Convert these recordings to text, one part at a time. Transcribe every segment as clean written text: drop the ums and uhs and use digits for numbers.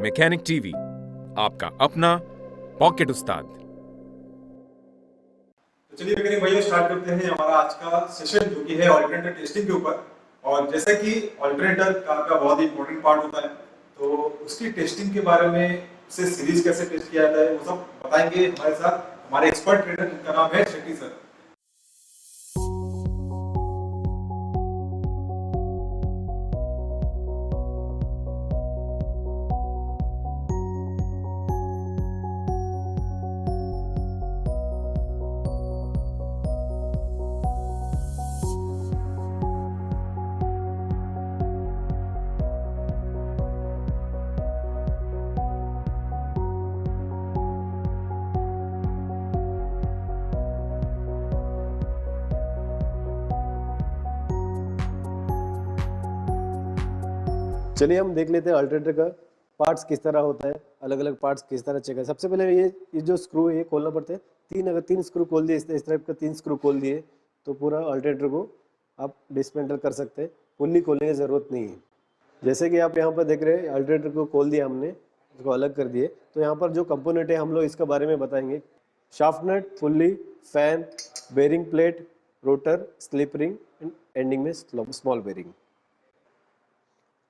Mechanic TV, आपका अपना pocket उस्ताद। तो चलिए मैकेनिक भाइयों, स्टार्ट करते हैं हमारा आज का सेशन जो कि है ऑल्टरनेटर टेस्टिंग के ऊपर। और जैसा कि ऑल्टरनेटर कार का बहुत ही इंपॉर्टेंट पार्ट होता है, तो उसकी टेस्टिंग के बारे में, उसे सीरीज कैसे टेस्ट किया जाता है, वो सब बताएंगे हमारे साथ हमारे एक्सपर्ट ट्रेडर, जिनका नाम है शेट्टी सर। चलिए हम देख लेते हैं अल्टरनेटर का पार्ट्स किस तरह होता है, अलग अलग पार्ट्स किस तरह चेक है। सबसे पहले ये जो स्क्रू है ये खोलना पड़ता है। अगर तीन स्क्रू खोल दिए, इस टाइप का 3 स्क्रू खोल दिए तो पूरा अल्टरनेटर को आप डिसमेंटल कर सकते हैं। फुल्ली खोलने की ज़रूरत नहीं है। जैसे कि आप यहाँ पर देख रहे हैं, अल्टरनेटर को खोल दिया हमने, इसको अलग कर दिए। तो यहाँ पर जो कंपोनेंट है हम लोग इसके बारे में बताएंगे। Shaft nut, pulley, fan, bearing plate, rotor, slip ring, ending में स्मॉल बेरिंग।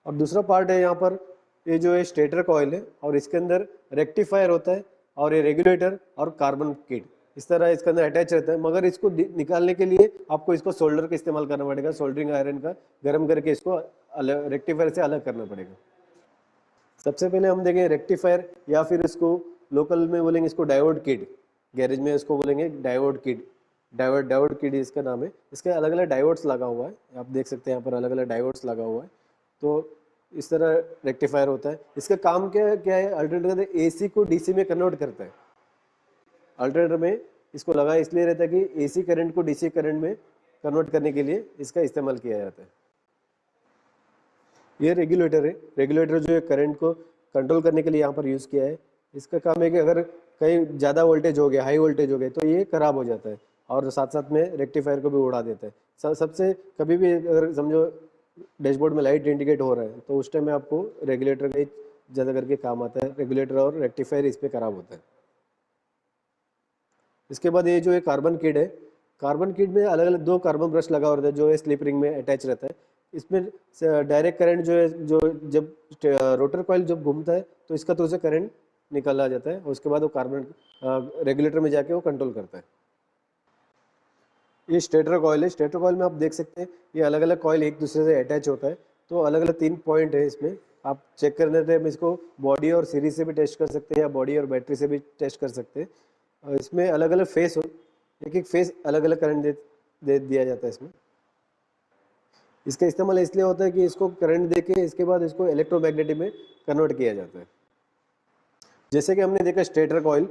और दूसरा पार्ट है यहाँ पर, ये जो है स्टेटर कॉइल है और इसके अंदर रेक्टिफायर होता है और ये रेगुलेटर और कार्बन किट इस तरह इसके अंदर अटैच रहता है। मगर इसको निकालने के लिए आपको इसको सोल्डर का इस्तेमाल करना पड़ेगा। सोल्डरिंग आयरन का गर्म करके इसको रेक्टिफायर से अलग करना पड़ेगा। सबसे पहले हम देखें रेक्टिफायर, या फिर इसको लोकल में बोलेंगे इसको डायोड किट, गैरेज में इसको बोलेंगे डायोड किट। डायोड किट इसका नाम है। इसके अलग अलग डायोड्स लगा हुआ है, आप देख सकते हैं यहाँ पर अलग अलग डायोड्स लगा हुआ है। तो इस तरह रेक्टिफायर होता है। इसका काम क्या है? अल्टरनेटर एसी को डीसी में कन्वर्ट करता है। अल्टरनेटर में इसको लगा इसलिए रहता है कि एसी करंट को डीसी करंट में कन्वर्ट करने के लिए इसका इस्तेमाल किया जाता है। ये रेगुलेटर है। रेगुलेटर जो है करंट को कंट्रोल करने के लिए यहाँ पर यूज़ किया है। इसका काम है कि अगर कहीं ज़्यादा वोल्टेज हो गया, हाई वोल्टेज हो गया, तो ये खराब हो जाता है और साथ साथ में रेक्टिफायर को भी उड़ा देता है। सबसे कभी भी अगर समझो डैशबोर्ड में लाइट इंडिकेट हो रहा है तो उस टाइम में आपको रेगुलेटर का ही ज़्यादा करके काम आता है। रेगुलेटर और रेक्टिफायर इस पर खराब होता है। इसके बाद ये जो है कार्बन किट है। कार्बन किट में अलग अलग 2 कार्बन ब्रश लगा होता है जो है स्लिप रिंग में अटैच रहता है। इसमें डायरेक्ट करंट जो है, जो जब रोटर कॉइल जब घूमता है तो इसका थ्रू से करंट निकला जाता है और उसके बाद वो कार्बन रेगुलेटर में जाके वो कंट्रोल करता है। ये स्टेटर कॉइल है। स्टेटर कॉइल में आप देख सकते हैं ये अलग अलग कॉइल एक दूसरे से अटैच होता है। तो अलग अलग 3 पॉइंट है इसमें। आप चेक करने थे, इसको बॉडी और सीरीज से भी टेस्ट कर सकते हैं या बॉडी और बैटरी से भी टेस्ट कर सकते हैं। और इसमें अलग अलग फेस हो, एक फेस अलग अलग करंट दे दिया जाता है इसमें। इसका इस्तेमाल इसलिए होता है कि इसको करंट दे के इसके बाद इसको इलेक्ट्रोमैग्नेटिक में कन्वर्ट किया जाता है। जैसे कि हमने देखा स्टेटर कॉइल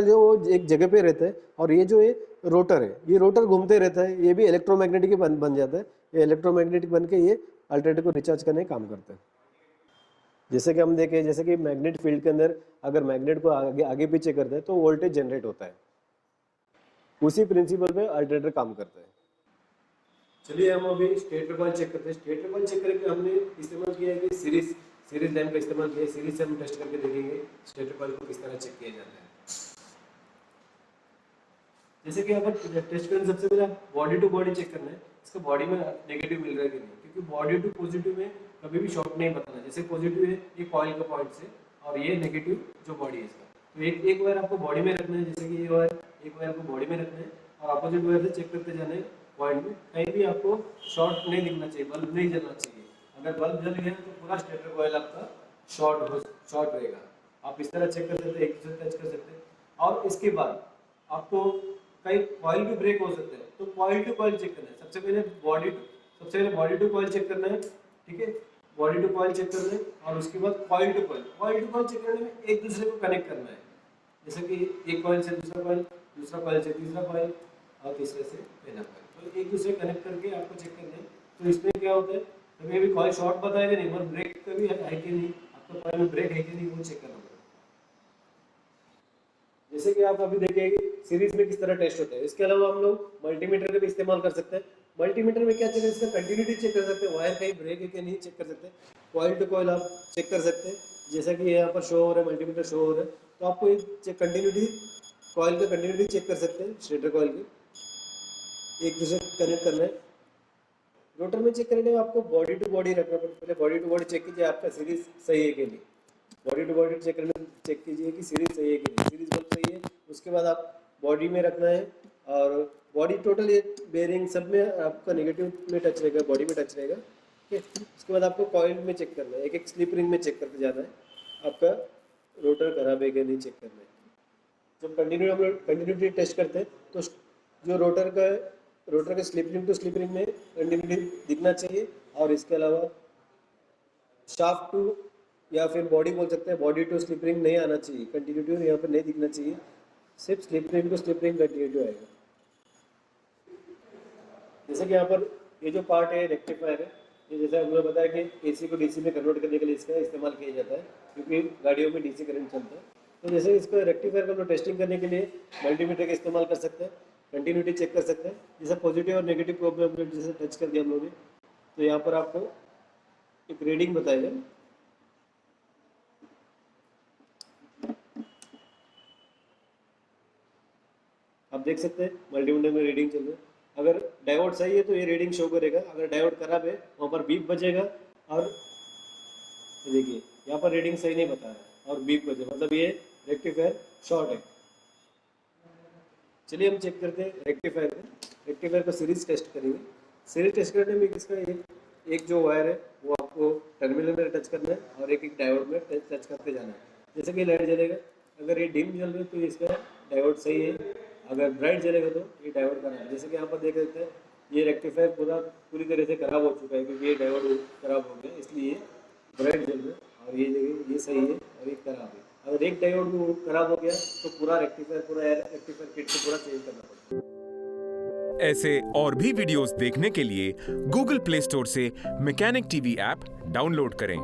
जो वो एक जगह पे रहता है और ये जो है रोटर है, ये रोटर घूमते रहता है। ये भी इलेक्ट्रोमैग्नेटिक बन जाता है। ये इलेक्ट्रोमैग्नेटिक बन के ये अल्टरनेटर को रिचार्ज करने का काम करता है। जैसे कि हम देखें, जैसे कि मैग्नेट फील्ड के अंदर अगर मैग्नेट को आगे पीछे करते हैं तो वोल्टेज जनरेट होता है। उसी प्रिंसिपल पे अल्टरनेटर काम करता है। चलिए हम अभी स्टेटर कॉइल चेक करते हैं। स्टेटर कॉइल चेक करके हमने इस्तेमाल किया है कि सीरीज लैम्प का इस्तेमाल किया है। सीरीज से हम टेस्ट करके देखेंगे स्टेटर कॉइल को किस तरह चेक किया जाता है। जैसे कि अगर टेस्ट करें, सबसे पहले बॉडी टू बॉडी चेक करना है। इसका बॉडी में नेगेटिव मिल रहा है कि नहीं, क्योंकि बॉडी टू पॉजिटिव में कभी भी शॉर्ट नहीं बताना। जैसे पॉजिटिव है ये कॉइल का पॉइंट से और ये नेगेटिव जो बॉडी है इसका, तो एक वायर आपको बॉडी में रखना है। जैसे कि ये वायर, एक वायर को बॉडी में रखना है और अपोजिट वायर से चेक करते जाना है पॉइंट में। कहीं भी आपको शॉर्ट नहीं दिखना चाहिए, बल्ब नहीं जलना चाहिए। अगर बल्ब जल गया तो पूरा स्टेटर कॉइल आपका शॉर्ट रहेगा। आप इस तरह चेक कर सकते हैं, एक दूसरे टच कर सकते हैं। और इसके बाद आपको कई कॉइल भी ब्रेक हो सकते हैं, तो कॉइल टू कॉइल चेक करना है। सबसे पहले बॉडी टू कॉइल चेक करना है, ठीक है। बॉडी टू कॉइल चेक करना है और उसके बाद कॉइल टू कॉइल चेक करने में एक दूसरे को कनेक्ट करना है। जैसे कि एक कॉइल से दूसरा कॉइल से तीसरा कॉइल और तीसरे से पहला कॉइल, तो एक दूसरे कनेक्ट करके आपको चेक करना है। तो इसमें क्या होता है, कभी भी कॉइल शॉर्ट बताएगा नहीं, मगर ब्रेक कभी है कि नहीं, आपका कॉइल में ब्रेक है कि नहीं वो चेक करना पड़ेगा। जैसे कि आप अभी देखेंगे सीरीज में किस तरह टेस्ट होता है। इसके अलावा हम लोग मल्टीमीटर का भी इस्तेमाल कर सकते हैं। मल्टीमीटर में क्या चेक है, इसका कंटिन्यूटी चेक कर सकते हैं, वायर कहीं ब्रेक है कि नहीं चेक कर सकते हैं। कॉइल टू कॉइल आप चेक कर सकते हैं जैसा कि यहाँ पर शो हो रहा है, मल्टीमीटर शो हो रहा है, तो आपको एक चेक कंटिन्यूटी कॉइल का कंटिन्यूटी चेक कर सकते हैं स्टेटर कॉइल की, एक दूसरे कनेक्ट करना है। रोटर में चेक करने में आपको बॉडी टू बॉडी रखना पड़ता है। पहले बॉडी टू बॉडी चेक कीजिए आपका सीरीज सही है कि नहीं, बॉडी टू बॉडी चेक करने चेक कीजिए कि सीरीज सही है कि नहीं, सीरीज बल्ब सही है। उसके बाद आप बॉडी में रखना है और बॉडी टोटल ये बेयरिंग सब में आपका नेगेटिव में टच रहेगा, बॉडी में टच रहेगा। ठीक है, उसके बाद आपको कॉइल में चेक करना है, एक एक स्लिप रिंग में चेक करते जाना है आपका रोटर खराब है कि नहीं चेक करना है। जब हम लोग कंटिन्यूटी टेस्ट करते हैं तो जो रोटर के slip ring to slip ring में कंटिन्यूटी दिखना चाहिए, और इसके अलावा शाफ्ट टू या फिर बॉडी बोल सकते हैं, बॉडी टू स्लिप रिंग नहीं आना चाहिए, कंटिन्यूटी यहाँ पर नहीं दिखना चाहिए, सिर्फ slip ring to slip ring continuity आएगा। जैसे कि यहाँ पर ये जो पार्ट है रेक्टिफायर है, ये जैसे हमने बताया कि एसी को डीसी में कन्वर्ट करने के लिए इसका इस्तेमाल किया जाता है, क्योंकि गाड़ियों में डीसी करंट चलता है। तो जैसे इसका रेक्टिफायर का हम लोग टेस्टिंग करने के लिए मल्टीमीटर का इस्तेमाल कर सकते हैं, कंटिन्यूटी चेक कर सकते हैं। जैसे पॉजिटिव और नेगेटिव प्रॉब्लम जैसे टच कर दिया हम लोगों ने, तो यहाँ पर आपको एक रीडिंग बताएगा। आप देख सकते हैं मल्टीमीटर में रीडिंग चल रहा है। अगर डायोड सही है तो ये रीडिंग शो करेगा, अगर डायोड खराब है वहाँ पर बीप बजेगा, और ये देखिए यहाँ पर रीडिंग सही नहीं बता रहा है और बीप बजे, मतलब ये रेक्टिफायर शॉर्ट है। चलिए हम चेक करते हैं रेक्टिफायर का सीरीज टेस्ट करेंगे। सीरीज टेस्ट करने में इसका एक जो वायर है वो आपको टर्मिनल में टच करना है और एक एक डायोड में टच करते जाना है। जैसे कि लाइट जलेगा, अगर ये डिम जल रही है तो इसका डायोड सही है, अगर ब्राइट जलेगा तो ये डायोड खराब है। जैसे कि यहाँ पर देख सकते हैं ये रेक्टिफायर पूरी तरह से खराब हो चुका है, क्योंकि ये डायोड खराब हो गया, इसलिए ब्राइट जल रहा है, और ये सही है और ये खराब है। अगर एक डायोड भी खराब हो गया तो पूरा रेक्टिफायर किट को पूरा चेंज करना पड़ेगा। ऐसे और भी वीडियोस देखने के लिए गूगल प्ले स्टोर से मैकेनिक टीवी ऐप डाउनलोड करें।